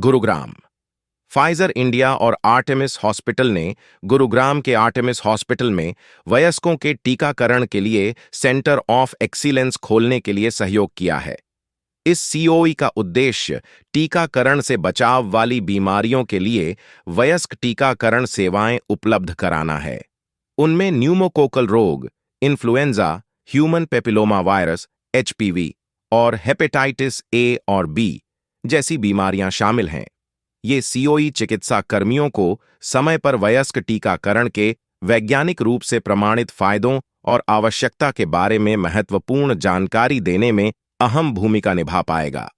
Gurugram. Pfizer India और Artemis hospital ने गुरुग्राम के आर्टेमिस हॉस्पिटल में वयस्कों के टीकाकरण के लिए सेंटर ऑफ एक्सीलेंस खोलने के लिए सहयोग किया है। इस सीओई का उद्देश्य टीकाकरण से बचाव वाली बीमारियों के लिए वयस्क टीकाकरण सेवाएं उपलब्ध कराना है। उनमें न्यूमोकोकल रोग, influenza, human papilloma virus HPV और हेपेटाइटिस ए और बी जैसी बीमारियां शामिल हैं। ये सीओई चिकित्सा कर्मियों को समय पर वयस्क टीकाकरण के वैज्ञानिक रूप से प्रमाणित फायदों और आवश्यकता के बारे में महत्वपूर्ण जानकारी देने में अहम भूमिका निभा पाएगा।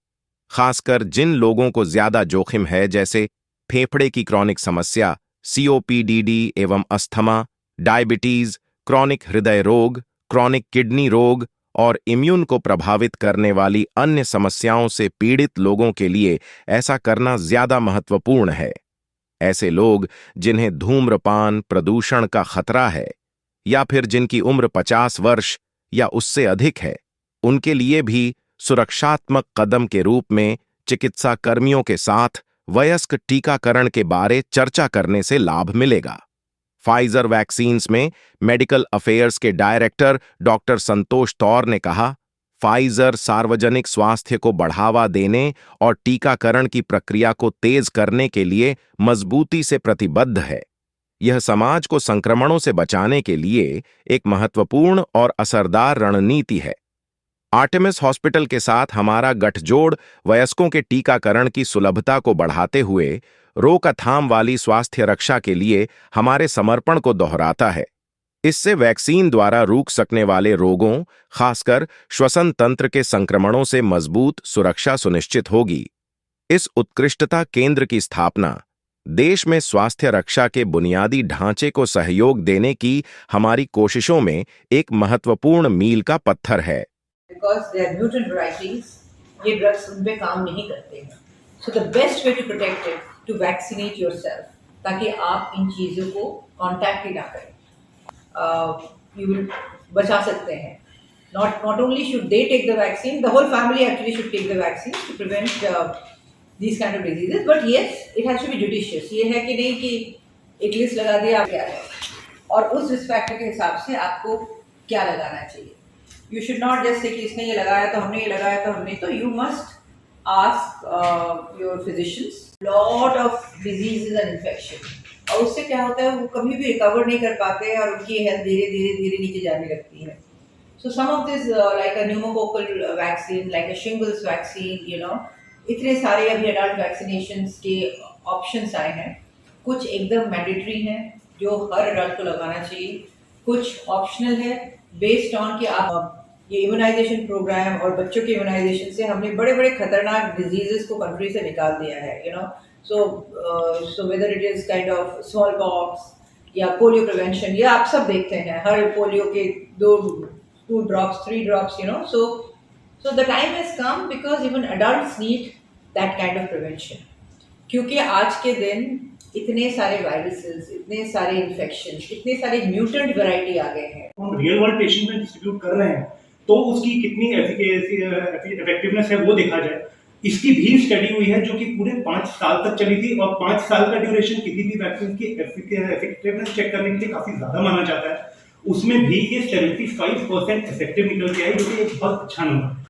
खासकर जिन लोगों को ज्यादा जोखिम है, जैसे फेफड़े की क्रॉनिक समस्या, सीओपीडीडी एवं अस्थमा, डायबिटीज, क्रॉनिक हृदय रोग, क्रॉनिक किडनी रोग और इम्यून को प्रभावित करने वाली अन्य समस्याओं से पीड़ित लोगों के लिए ऐसा करना ज्यादा महत्वपूर्ण है। ऐसे लोग जिन्हें धूम्रपान, प्रदूषण का खतरा है या फिर जिनकी उम्र 50 वर्ष या उससे अधिक है, उनके लिए भी सुरक्षात्मक कदम के रूप में चिकित्सा कर्मियों के साथ वयस्क टीकाकरण के बारे चर्चा करने से लाभ मिलेगा। फाइजर वैक्सीन्स में मेडिकल अफेयर्स के डायरेक्टर डॉक्टर संतोष तौर ने कहा, फाइजर सार्वजनिक स्वास्थ्य को बढ़ावा देने और टीकाकरण की प्रक्रिया को तेज करने के लिए मजबूती से प्रतिबद्ध है। यह समाज को संक्रमणों से बचाने के लिए एक महत्वपूर्ण और असरदार रणनीति है। आर्टेमिस हॉस्पिटल के साथ हमारा गठजोड़ वयस्कों के टीकाकरण की सुलभता को बढ़ाते हुए रोकथाम वाली स्वास्थ्य रक्षा के लिए हमारे समर्पण को दोहराता है। इससे वैक्सीन द्वारा रोक सकने वाले रोगों, खासकर श्वसन तंत्र के संक्रमणों से मजबूत सुरक्षा सुनिश्चित होगी। इस उत्कृष्टता केंद्र की स्थापना देश में स्वास्थ्य रक्षा के बुनियादी ढांचे को सहयोग देने की हमारी कोशिशों में एक महत्वपूर्ण मील का पत्थर है। Because they are mutant varieties, ये drugs उन पे काम नहीं करते हैं। So the best way to protect it, to vaccinate yourself, ताकि आप इन चीज़ों को contact ही ना करें। You will बचा सकते हैं। Not only should they take the vaccine, the whole family actually should take the vaccine to prevent these kind of diseases. But yes, it has to be judicious. ये है कि नहीं कि एक लिस्ट लगा दिया आप क्या है, और उस रिस्क फैक्टर के हिसाब से आपको क्या लगाना चाहिए। You should not just say कि इसने ये लगाया तो हमने ये लगाया तो हमने, तो you must ask your physicians lot of diseases and infection, और उससे क्या होता है वो कभी भी रिकवर नहीं कर पाते हैं और उनकी हेल्थ धीरे धीरे धीरे नीचे जाने लगती है। So some of this like a pneumococcal vaccine, like a shingles vaccine, इतने सारे अभी एडल्ट वैक्सीनेशंस के ऑप्शंस आए हैं। कुछ एकदम मैंडेटरी हैं जो हर एडल्ट को लगाना चाहिए, कुछ ऑप्शनल है बेस्ड ऑन कि आप ये इम्यूनाइजेशन प्रोग्राम और बच्चों के इम्यूनाइजेशन से हमने बड़े बड़े खतरनाक डिजीजेस को कंट्री से निकाल दिया है। So whether it is kind of small pox या पोलियो प्रिवेंशन, ये आप सब देखते हैं, हर पोलियो के 2 drops 3 drops, so the time has come because even adults need that kind of prevention, क्योंकि आज के दिन इतने सारे वायरसेस, इतने सारे इन्फेक्शंस, इतने सारे म्यूटेंट वैरायटी आ गए हैं। हम रियल वर्ल्ड पेशेंट में डिस्ट्रीब्यूट कर रहे हैं तो उसकी कितनी इफेक्टिवनेस है वो देखा जाए। इसकी भी स्टडी हुई है जो कि पूरे 5 साल तक चली थी, और 5 साल का ड्यूरेशन किसी भी वैक्सीन की इफेक्टिवनेस चेक करने के लिए काफी ज्यादा माना जाता है। उसमें भी ये 75% इफेक्टिव निकल के आई, जो कि एक बहुत अच्छा नंबर है।